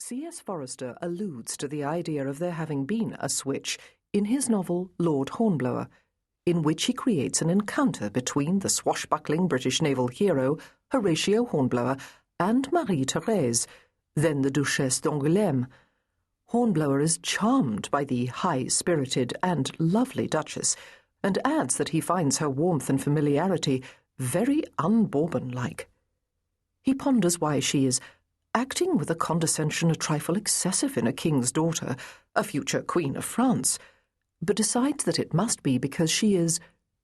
C.S. Forester alludes to the idea of there having been a switch in his novel Lord Hornblower, in which he creates an encounter between the swashbuckling British naval hero Horatio Hornblower and Marie-Thérèse, then the Duchesse d'Angoulême. Hornblower is charmed by the high-spirited and lovely Duchess, and adds that he finds her warmth and familiarity very un-Bourbon-like. He ponders why she is acting with a condescension a trifle excessive in a king's daughter, a future Queen of France, but decides that it must be because she is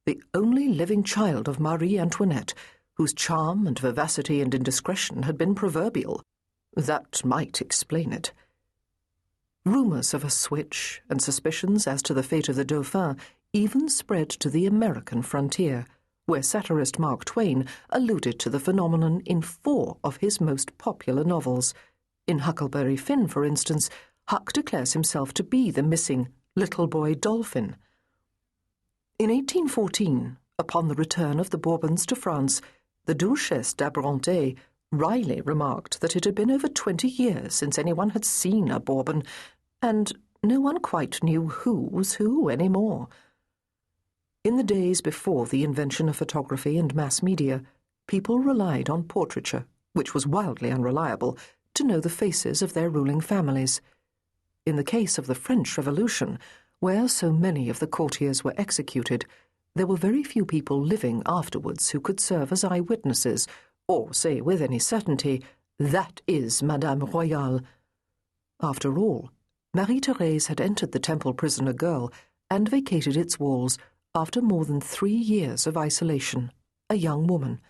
the only living child of Marie Antoinette, whose charm and vivacity and indiscretion had been proverbial. That might explain it. Rumours of a switch and suspicions as to the fate of the Dauphin even spread to the American frontier, where satirist Mark Twain alluded to the phenomenon in 4 of his most popular novels. In Huckleberry Finn, for instance, Huck declares himself to be the missing little boy Dolphin. In 1814, upon the return of the Bourbons to France, the Duchesse d'Abrantes wryly remarked that it had been over 20 years since anyone had seen a Bourbon, and no one quite knew who was who anymore. In the days before the invention of photography and mass media, people relied on portraiture, which was wildly unreliable, to know the faces of their ruling families. In the case of the French Revolution, where so many of the courtiers were executed, there were very few people living afterwards who could serve as eyewitnesses, or say with any certainty, "That is Madame Royale." After all, Marie-Thérèse had entered the Temple prison a girl and vacated its walls after more than 3 years of isolation, a young woman.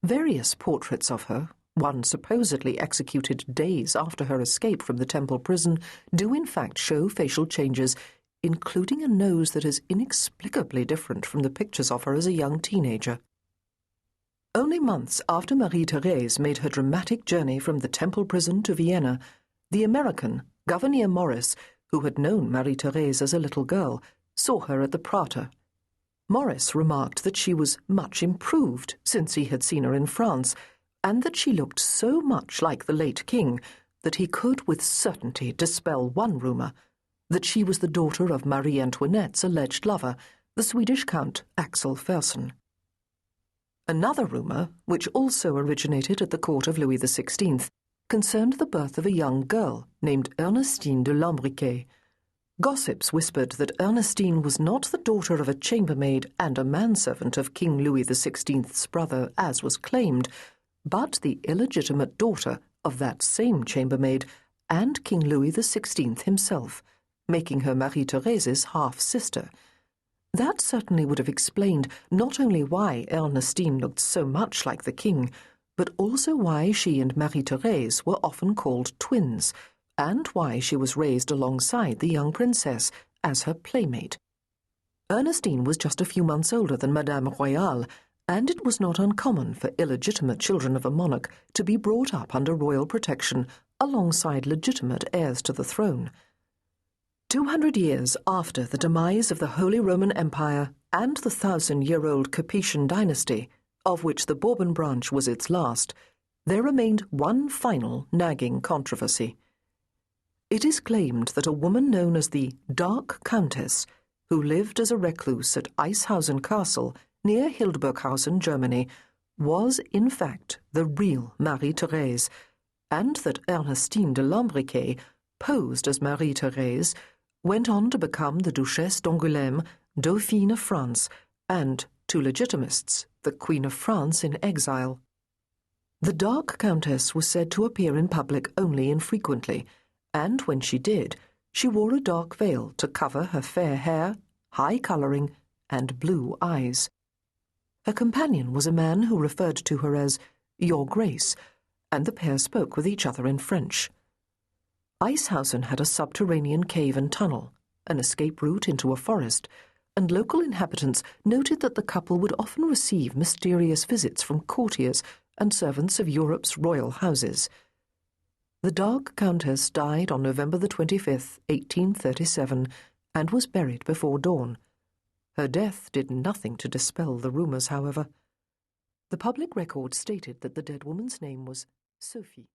Various portraits of her, one supposedly executed days after her escape from the Temple prison, do in fact show facial changes, including a nose that is inexplicably different from the pictures of her as a young teenager. Only months after Marie-Thérèse made her dramatic journey from the Temple prison to Vienna, the American, Gouverneur Morris, who had known Marie-Thérèse as a little girl, saw her at the Prater. Morris remarked that she was much improved since he had seen her in France, and that she looked so much like the late king that he could with certainty dispel one rumour, that she was the daughter of Marie Antoinette's alleged lover, the Swedish Count Axel Fersen. Another rumour, which also originated at the court of Louis XVI, concerned the birth of a young girl named Ernestine de Lambriquet. Gossips whispered that Ernestine was not the daughter of a chambermaid and a manservant of King Louis XVI's brother, as was claimed, but the illegitimate daughter of that same chambermaid and King Louis XVI himself, making her Marie-Thérèse's half-sister. That certainly would have explained not only why Ernestine looked so much like the king, but also why she and Marie-Thérèse were often called twins, and why she was raised alongside the young princess as her playmate. Ernestine was just a few months older than Madame Royale, and it was not uncommon for illegitimate children of a monarch to be brought up under royal protection alongside legitimate heirs to the throne. 200 years after the demise of the Holy Roman Empire and the 1,000-year-old Capetian dynasty, of which the Bourbon branch was its last, there remained one final nagging controversy. It is claimed that a woman known as the Dark Countess, who lived as a recluse at Eishausen Castle near Hildburghausen, Germany, was in fact the real Marie-Thérèse, and that Ernestine de Lambriquet, posed as Marie-Thérèse, went on to become the Duchesse d'Angoulême, Dauphine of France, and, to legitimists, the Queen of France in exile. The Dark Countess was said to appear in public only infrequently, and when she did, she wore a dark veil to cover her fair hair, high colouring, and blue eyes. Her companion was a man who referred to her as Your Grace, and the pair spoke with each other in French. Eishausen had a subterranean cave and tunnel, an escape route into a forest, and local inhabitants noted that the couple would often receive mysterious visits from courtiers and servants of Europe's royal houses. The Dark Countess died on November the 25th, 1837, and was buried before dawn. Her death did nothing to dispel the rumours, however. The public record stated that the dead woman's name was Sophie.